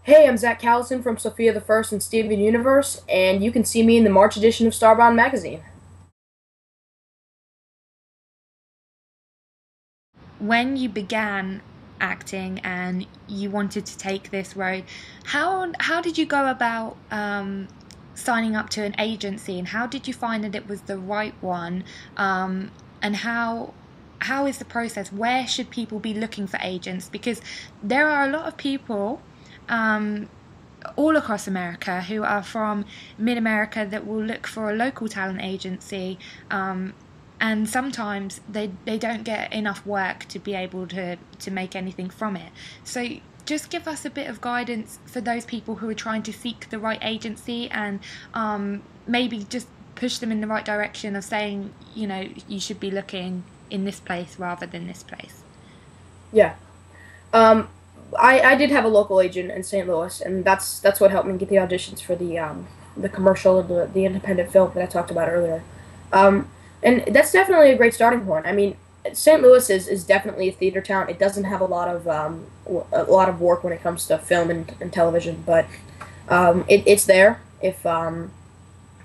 Hey, I'm Zach Callison from Sofia the First and Steven Universe, and you can see me in the March edition of Starbound Magazine. When you began acting and you wanted to take this road, how did you go about signing up to an agency, and how did you find that it was the right one? And how is the process? Where should people be looking for agents? Because there are a lot of people um, all across America who are from mid America that will look for a local talent agency, and sometimes they don't get enough work to be able to make anything from it. So just give us a bit of guidance for those people who are trying to seek the right agency, and maybe just push them in the right direction of saying, you should be looking in this place rather than this place. Yeah. Um, I did have a local agent in St. Louis, and that's what helped me get the auditions for the commercial and the independent film that I talked about earlier. Um, and that's definitely a great starting point. I mean, St. Louis is definitely a theater town. It doesn't have a lot of work when it comes to film and television, but it's there. If I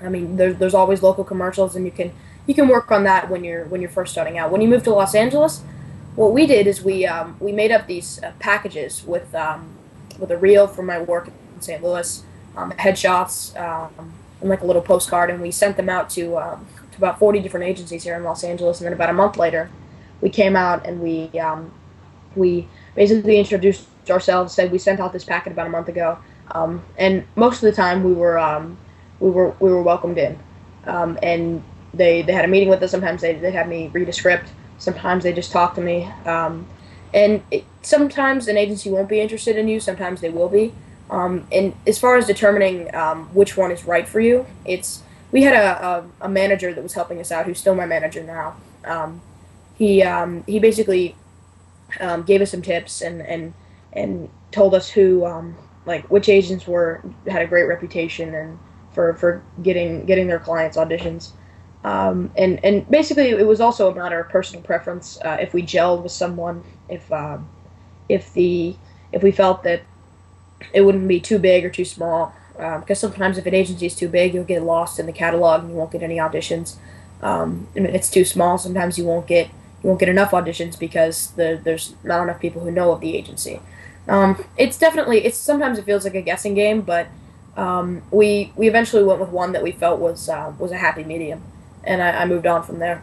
mean, there's always local commercials, and you can work on that when you're first starting out. When you move to Los Angeles, what we did is we made up these packages with a reel from my work in St. Louis, headshots, and like a little postcard, and we sent them out to about 40 different agencies here in Los Angeles. And then about a month later, we came out and we basically introduced ourselves. Said we sent out this packet about a month ago, and most of the time we were welcomed in, and they had a meeting with us. Sometimes they had me read a script. Sometimes they just talk to me. Sometimes an agency won't be interested in you. Sometimes they will be. And as far as determining which one is right for you, we had a manager that was helping us out, who's still my manager now. He basically gave us some tips and told us who like which agents were had a great reputation and for getting their clients auditions. And basically, it was also a matter of personal preference. If we gelled with someone, if the if we felt that it wouldn't be too big or too small, because sometimes if an agency is too big, you'll get lost in the catalog and you won't get any auditions. If it's too small, sometimes you won't get enough auditions because there's not enough people who know of the agency. It's sometimes it feels like a guessing game, but we eventually went with one that we felt was a happy medium, and I moved on from there.